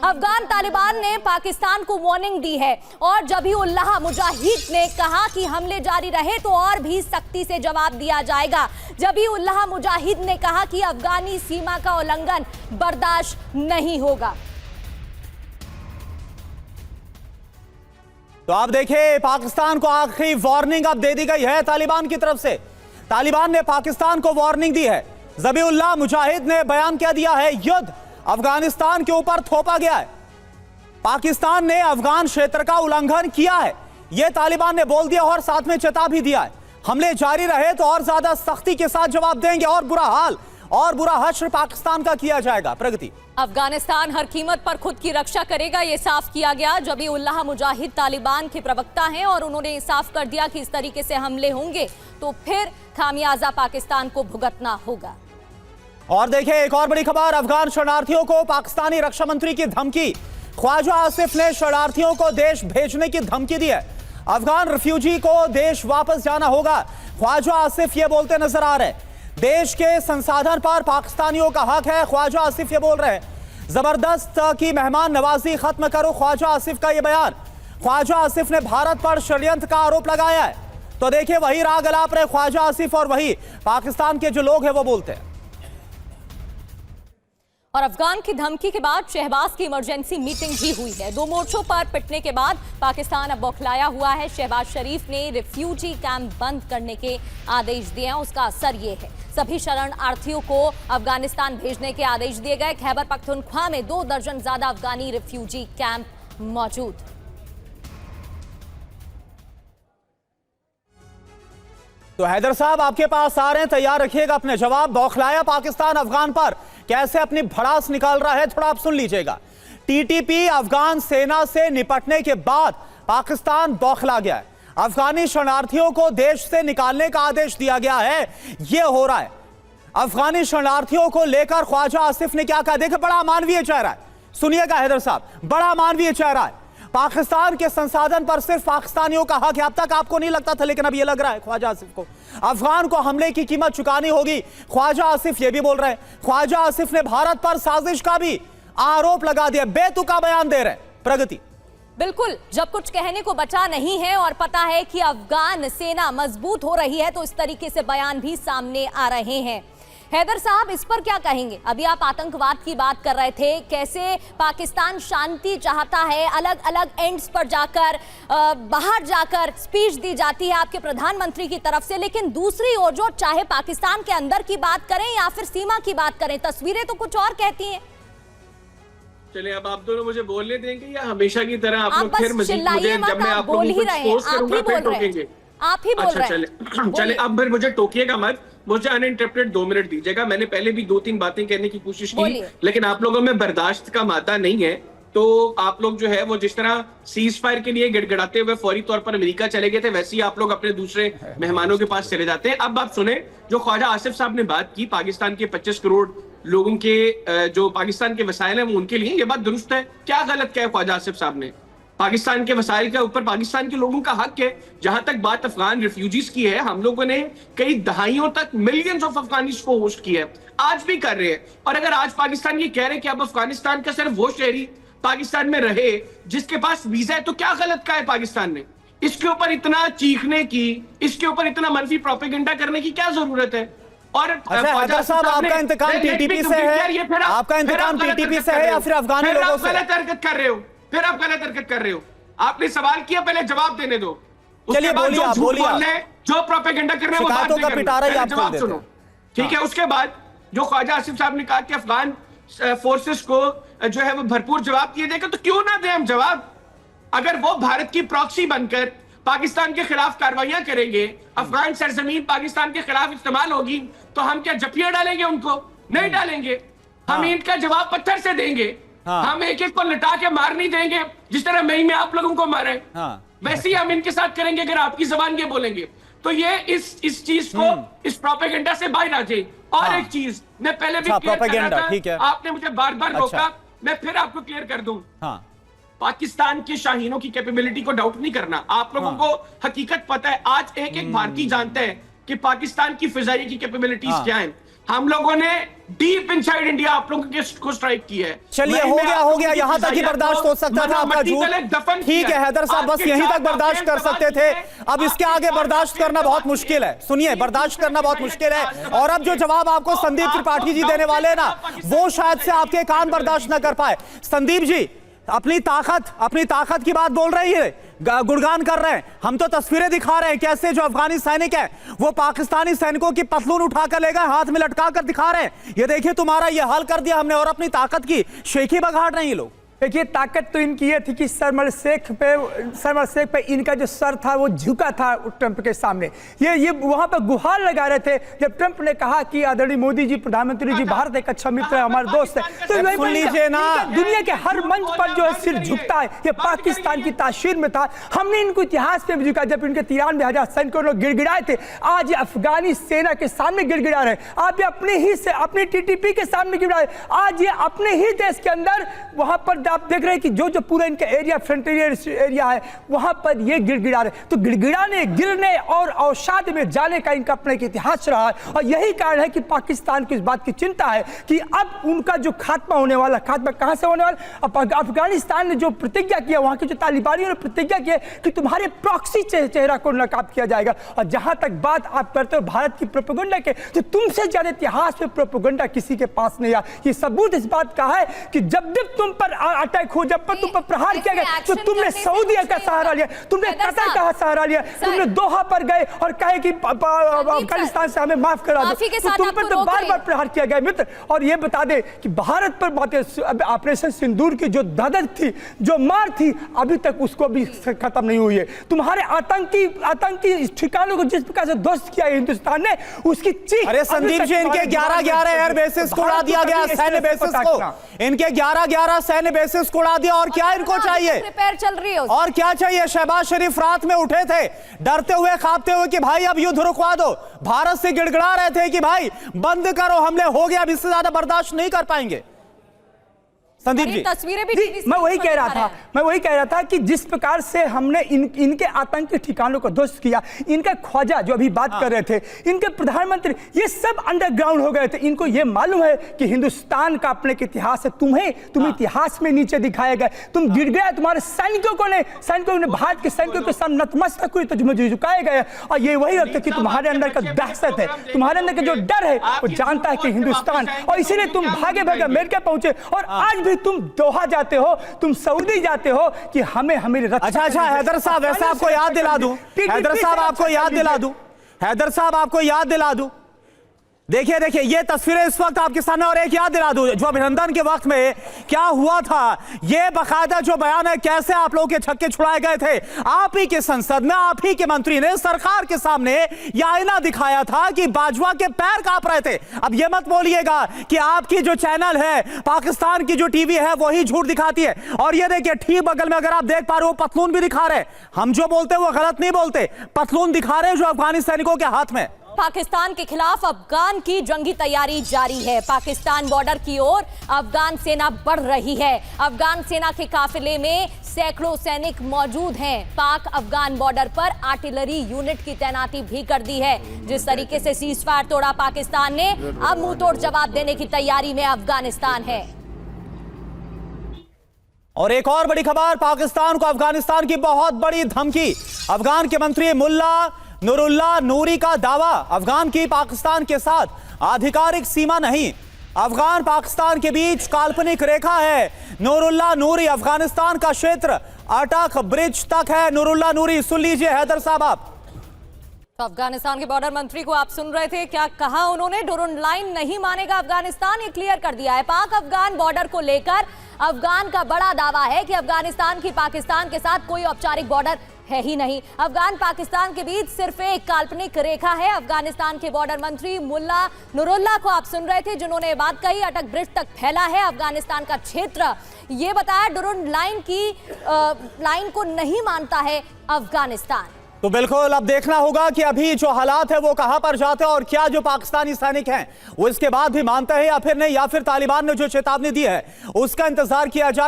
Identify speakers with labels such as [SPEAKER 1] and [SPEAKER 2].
[SPEAKER 1] अफगान तालिबान ने पाकिस्तान को वार्निंग दी है और ज़बीहुल्लाह मुजाहिद ने कहा कि हमले जारी रहे तो और भी सख्ती से जवाब दिया जाएगा। ज़बीहुल्लाह मुजाहिद ने कहा कि अफगानी सीमा का उल्लंघन बर्दाश्त नहीं होगा।
[SPEAKER 2] तो आप देखिए, पाकिस्तान को आखिरी वार्निंग अब दे दी गई है तालिबान की तरफ से। तालिबान ने पाकिस्तान को वार्निंग दी है। ज़बीहुल्लाह मुजाहिद ने बयान क्या दिया है, युद्ध अफगानिस्तान के ऊपर थोपा गया है, पाकिस्तान ने अफगान क्षेत्र का उल्लंघन किया है, यह तालिबान ने बोल दिया और साथ में चेता भी दिया है। हमले जारी रहे तो और ज्यादा सख्ती के साथ जवाब देंगे और बुरा हाल और बुरा हश्र पाकिस्तान का किया जाएगा। प्रगति,
[SPEAKER 1] अफगानिस्तान हर कीमत पर खुद की रक्षा करेगा, ये साफ किया गया। ज़बीहुल्लाह मुजाहिद तालिबान के प्रवक्ता हैं और उन्होंने साफ कर दिया कि इस तरीके से हमले होंगे तो फिर खामियाजा पाकिस्तान को भुगतना होगा।
[SPEAKER 2] और देखिए, एक और बड़ी खबर, अफगान शरणार्थियों को पाकिस्तानी रक्षा मंत्री की धमकी। ख्वाजा आसिफ ने शरणार्थियों को देश भेजने की धमकी दी है। अफगान रिफ्यूजी को देश वापस जाना होगा। ख्वाजा आसिफ ये बोलते नजर आ रहे हैं, देश के संसाधन पर पाकिस्तानियों का हक है। ख्वाजा आसिफ ये बोल रहे हैं, जबरदस्त की मेहमान नवाजी खत्म करो। ख्वाजा आसिफ का ये बयान, ख्वाजा आसिफ ने भारत पर षड्यंत्र का आरोप लगाया है। तो देखिए, वही राग अलाप रहे ख्वाजा आसिफ और वही पाकिस्तान के जो लोग हैं वो बोलते हैं।
[SPEAKER 1] और अफगान की धमकी के बाद शहबाज की इमरजेंसी मीटिंग भी हुई है। दो मोर्चों पर पिटने के बाद पाकिस्तान अब बौखलाया हुआ है। शहबाज शरीफ ने रिफ्यूजी कैंप बंद करने के आदेश दिए हैं। उसका असर ये है, सभी शरणार्थियों को अफगानिस्तान भेजने के आदेश दिए गए। खैबर पख्तूनख्वा में 2 दर्जन ज्यादा अफगानी रिफ्यूजी कैंप मौजूद।
[SPEAKER 2] तो हैदर साहब आपके पास आ रहे हैं, तैयार रखिएगा अपने जवाब। बौखलाया पाकिस्तान अफगान पर, कैसे अपनी भड़ास निकाल रहा है, थोड़ा आप सुन लीजिएगा। टीटीपी अफगान सेना से निपटने के बाद पाकिस्तान बौखला गया है। अफगानी शरणार्थियों को देश से निकालने का आदेश दिया गया है। यह हो रहा है। अफगानी शरणार्थियों को लेकर ख्वाजा आसिफ ने क्या कहा, देखिए, बड़ा मानवीय चेहरा है। सुनिएगा हैदर साहब, बड़ा मानवीय चेहरा है। पाकिस्तान के संसाधन पर सिर्फ पाकिस्तानियों का हक है। अब तक आपको नहीं लगता था, लेकिन अब यह लग रहा है ख्वाजा आसिफ को। अफगान को हमले की कीमत चुकानी होगी, ख्वाजा आसिफ ये भी बोल रहे हैं। ख्वाजा आसिफ ने भारत पर साजिश का भी आरोप लगा दिया, बेतुका बयान दे रहे हैं। प्रगति,
[SPEAKER 1] बिल्कुल, जब कुछ कहने को बचा नहीं है और पता है कि अफगान सेना मजबूत हो रही है तो इस तरीके से बयान भी सामने आ रहे हैं। हैदर साहब, इस पर क्या कहेंगे? अभी आप आतंकवाद की बात कर रहे थे, कैसे पाकिस्तान शांति चाहता है, अलग अलग एंड्स पर जाकर बाहर जाकर स्पीच दी जाती है आपके प्रधानमंत्री की तरफ से, लेकिन दूसरी ओर जो चाहे पाकिस्तान के अंदर की बात करें या फिर सीमा की बात करें, तस्वीरें तो कुछ और कहती हैं।
[SPEAKER 3] चलिए, अब आप दोनों मुझे बोलने देंगे या हमेशा की तरह आप लोग फिर
[SPEAKER 1] मुझे
[SPEAKER 3] जब मैं आप लोगों को फोर्स करूंगा फिर टोकेंगे?
[SPEAKER 1] आप ही बोल रहे
[SPEAKER 3] हैं। चले, अब फिर मुझे टोकिएगा मत, मुझे अनइंटरप्टेड 2 मिनट दीजिएगा। मैंने पहले भी 2-3 बातें कहने की कोशिश की, लेकिन आप लोगों में बर्दाश्त का माता नहीं है। तो आप लोग जो है वो जिस तरह सीज फायर के लिए गिड़गिड़ाते हुए फौरी तौर पर अमेरिका चले गए थे, वैसे ही आप लोग अपने दूसरे मेहमानों के पास चले जाते हैं। अब आप सुने, जो ख्वाजा आसिफ साहब ने बात की, पाकिस्तान के 25 करोड़ लोगों के जो पाकिस्तान के वसाइल हैं वो उनके लिए, ये बात दुरुस्त है। क्या गलत क्या है ख्वाजा आसिफ साहब ने? पाकिस्तान के वसाइल के ऊपर पाकिस्तान के लोगों का हक है। जहां तक बात अफगान रिफ्यूजीज की है, हम लोगों ने कई दहाइयों तक मिलियंस ऑफ अफगानिस को होस्ट किया है, आज भी कर रहे हैं। और अगर आज पाकिस्तान ये कह रहे हैं कि अब अफगानिस्तान का सिर्फ वो शहरी पाकिस्तान में रहे जिसके पास वीजा है, तो क्या गलत कहा है पाकिस्तान ने? इसके ऊपर इतना चीखने की, इसके ऊपर इतना मनफी प्रोपेगेंडा करने की क्या जरूरत है? और
[SPEAKER 2] ख्वाजा साहब, आपका इंतकाम टीटीपी से है, आपका इंतकाम टीटीपी से है या फिर अफगानी लोगों से?
[SPEAKER 3] गलत हरकत कर रहे हो, फिर आप गलत हरकत कर रहे हो। आपने सवाल किया, पहले जवाब देने दो।
[SPEAKER 2] चलिए, बोलिए आप, बोलिए।
[SPEAKER 3] जो प्रोपेगेंडा कर रहे हैं वो बात नहीं करनी, जवाब सुनो, ठीक है? उसके बाद जो ख्वाजा आसिफ साहब ने कहा कि अफगान फोर्सेस को जो है वो भरपूर जवाब दिए देगा, तो क्यों ना दें हम जवाब? अगर वो भारत की प्रॉक्सी बनकर पाकिस्तान के खिलाफ कार्रवाइयां करेंगे, अफगान सरजमीन पाकिस्तान के खिलाफ इस्तेमाल होगी, तो हम क्या जपिया डालेंगे उनको? नहीं डालेंगे। हम इनका जवाब पत्थर से देंगे। हम एक एक को लटा के मार नहीं देंगे, जिस तरह मई में आप लोगों को मारे, वैसे ही हम इनके साथ करेंगे अगर आपकी जबान के बोलेंगे। तो ये इस चीज को, इस प्रोपेगेंडा से बाहर आ जाए। और एक चीज मैं पहले भी क्लियर कर रहा था, आपने मुझे बार बार रोका, मैं फिर आपको क्लियर कर दूं। पाकिस्तान के शाहीनों की कैपेबिलिटी को डाउट नहीं करना। आप लोगों को हकीकत पता है, आज एक एक भारतीय जानते हैं कि पाकिस्तान की फिजाई की कैपेबिलिटीज क्या है। हम लोगों ने डीप इनसाइड इंडिया आप लोगों को स्ट्राइक किया है।
[SPEAKER 2] चलिए हो गया यहां तक ही बर्दाश्त हो सकता था आपका झूठ। ठीक है हैदर साहब, बस यहीं तक बर्दाश्त कर सकते थे, अब इसके आगे बर्दाश्त करना बहुत मुश्किल है। सुनिए, बर्दाश्त करना बहुत मुश्किल है, और अब जो जवाब आपको संदीप त्रिपाठी जी देने वाले हैं ना, वो शायद से आपके कान बर्दाश्त ना कर पाए। संदीप जी अपनी ताकत की बात बोल रही है, गुणगान कर रहे हैं, हम तो तस्वीरें दिखा रहे हैं कैसे जो अफगानी सैनिक है वो पाकिस्तानी सैनिकों की पतलून उठाकर ले गए, हाथ में लटका कर दिखा रहे हैं, ये देखिए तुम्हारा ये हाल कर दिया हमने, और अपनी ताकत की शेखी बघाड़ रहे हैं ये लोग।
[SPEAKER 4] देखिए ताकत तो इनकी ये थी कि शर्म शेख पे इनका जो सर था वो झुका था ट्रंप के सामने। ये वहां पर गुहार लगा रहे थे जब ट्रंप ने कहा कि आदरणीय मोदी जी, प्रधानमंत्री जी, भारत एक अच्छा मित्र है, हमारे दोस्त है। तो
[SPEAKER 2] सुन लीजिए ना,
[SPEAKER 4] दुनिया के हर मंच पर जो है सिर झुकता है, ये पाकिस्तान की तासीर में था। हमने इनको इतिहास में भी झुका, जब इनके 93,000 सैनिकों लोग गिड़गिड़ाए थे, आज ये अफगानी सेना के सामने गिड़गिड़ा रहे। आप अपने TTP के सामने गिड़गिड़ाए, आज ये अपने ही देश के अंदर वहां पर आप देख रहे हैं कि जो पूरा इनका एरिया, फ्रंटियर एरिया है, वहां पर ये गिड़गिड़ा रहे। तो गिड़गिड़ाने, गिरने और अवसाद में जाने का इनका अपना एक इतिहास रहा है, और यही कारण है कि पाकिस्तान को इस बात की चिंता है कि अब उनका जो खात्मा होने वाला, खात्मा कहां से होने वाला? अफगानिस्तान ने जो प्रतिज्ञा किया, वहां के जो तालिबानियों ने प्रतिज्ञा की कि तुम्हारे प्रॉक्सी चेहरा को नकाब किया जाएगा। और जहां तक बात आप करते हो भारत की प्रोपेगेंडा के, तो तुमसे ज्यादा इतिहास में प्रोपेगेंडा किसी के पास नहीं है। ये सबूत इस बात का है कि जब तुम पर अटैक हो, जब पर तुम पर प्रहार किया गया, तो तुमने सऊदी का सहारा लिया, तुमने कतर का सहारा लिया, तुमने दोहा पर गए और कहे कि अफगानिस्तान से हमें माफ करा दो, तो तुम पर तो बार-बार प्रहार किया गया मित्र। और ये बता दे कि भारत पर बातें, ऑपरेशन सिंदूर की जो दर्द थी, जो मार थी, अभी तक उसको भी खत्म नहीं हुई है। तुम्हारे आतंकी ठिकानों को जिस प्रकार से ध्वस्त किया हिंदुस्तान ने, उसकी चीख।
[SPEAKER 2] अरे संदीप जी, इनके 11 एयर बेसिस को उड़ा दिया गया, सैन्य बेसिस को, इनके 11 सैन्य बेसिस को उड़ा दिया, और क्या इनको चाहिए?
[SPEAKER 1] प्रिपेयर चल रही है
[SPEAKER 2] और क्या चाहिए? शहबाज शरीफ रात में उठे थे डरते हुए, कांपते हुए कि भाई अब युद्ध रुकवा दो, भारत से गिड़गिड़ा रहे थे कि भाई बंद करो, हमले हो गया, अब इससे ज्यादा बर्दाश्त नहीं कर पाएंगे। संदीप जी,
[SPEAKER 1] तस्वीरें भी
[SPEAKER 4] मैं वही कह रहा था कि जिस प्रकार से हमने इनके आतंकी ठिकानों को ध्वस्त किया, इनका ख्वाजा जो अभी बात कर रहे थे, इनके प्रधानमंत्री, ये सब अंडरग्राउंड हो गए थे। इनको ये मालूम है कि हिंदुस्तान का अपने के इतिहास है, तुम इतिहास में नीचे दिखाए गए, तुम गिर गए, तुम्हारे सैनिकों ने भारत के सैनिकों के सामने नतमस्तक हुए, तो झुकाए गए। और ये वही होता है कि तुम्हारे अंदर का दहशत है, तुम्हारे अंदर का जो डर है, वो जानता है कि हिंदुस्तान, और इसीलिए तुम भागे अमेरिका पहुंचे, और आज भी तुम दोहा जाते हो, तुम सऊदी जाते हो कि हमें रक्षा।
[SPEAKER 2] अच्छा हैदर साहब, वैसे आपको याद दिला दूं, हैदर साहब आपको याद दिला दूं, देखिए ये तस्वीरें इस वक्त आपके सामने, और एक याद दिला दूं जो अभिनंदन के वक्त में क्या हुआ था, ये बकायदा जो बयान है कैसे आप लोगों के छक्के छुड़ाए गए थे। आप ही के संसद में, आप ही के मंत्री ने सरकार के सामने यह आईना दिखाया था कि बाजवा के पैर कांप रहे थे। अब ये मत बोलिएगा कि आपकी जो चैनल है, पाकिस्तान की जो टीवी है, वही झूठ दिखाती है। और ये देखिए ठीक बगल में अगर आप देख पा रहे हो, पतलून भी दिखा रहे हैं, हम जो बोलते हैं वो गलत नहीं बोलते, पतलून दिखा रहे हैं जो अफगानी सैनिकों के हाथ में।
[SPEAKER 1] पाकिस्तान के खिलाफ अफगान की जंगी तैयारी जारी है। पाकिस्तान बॉर्डर की ओर अफगान सेना बढ़ रही है। अफगान सेना के काफिले में सैकड़ों सैनिक मौजूद हैं। पाक अफगान बॉर्डर पर आर्टिलरी यूनिट की तैनाती भी कर दी है। जिस तरीके से सीज फायर तोड़ा पाकिस्तान ने, अब मुंहतोड़ जवाब देने की तैयारी में अफगानिस्तान है।
[SPEAKER 2] और एक और बड़ी खबर, पाकिस्तान को अफगानिस्तान की बहुत बड़ी धमकी। अफगान के मंत्री मुल्ला नूरुल्लाह नूरी का दावा, अफगान की पाकिस्तान के साथ आधिकारिक सीमा नहीं, अफगान पाकिस्तान के बीच काल्पनिक रेखा है। नूरुल्लाह नूरी, अफगानिस्तान का क्षेत्र अटक ब्रिज तक है। नूरुल्लाह नूरी, सुन लीजिए हैदर साहब आप।
[SPEAKER 1] तो अफगानिस्तान के बॉर्डर मंत्री को आप सुन रहे थे, क्या कहा उन्होंने? डुरुंड लाइन नहीं मानेगा अफगानिस्तान, ये क्लियर कर दिया है। पाक अफगान बॉर्डर को लेकर अफगान का बड़ा दावा है कि अफगानिस्तान की पाकिस्तान के साथ कोई औपचारिक बॉर्डर है ही नहीं। अफगान पाकिस्तान के बीच सिर्फ एक काल्पनिक रेखा है। अफगानिस्तान के बॉर्डर मंत्री मुल्ला नूरुल्लाह को आप सुन रहे थे, जिन्होंने बात कही अटक ब्रिज तक फैला है अफगानिस्तान का क्षेत्र। ये बताया डुरुंड लाइन को नहीं मानता है अफगानिस्तान।
[SPEAKER 2] तो बिल्कुल अब देखना होगा कि अभी जो हालात है वो कहां पर जाते हैं, और क्या जो पाकिस्तानी सैनिक हैं वो इसके बाद भी मानते हैं या फिर नहीं, या फिर तालिबान ने जो चेतावनी दी है उसका इंतजार किया जा रहा है।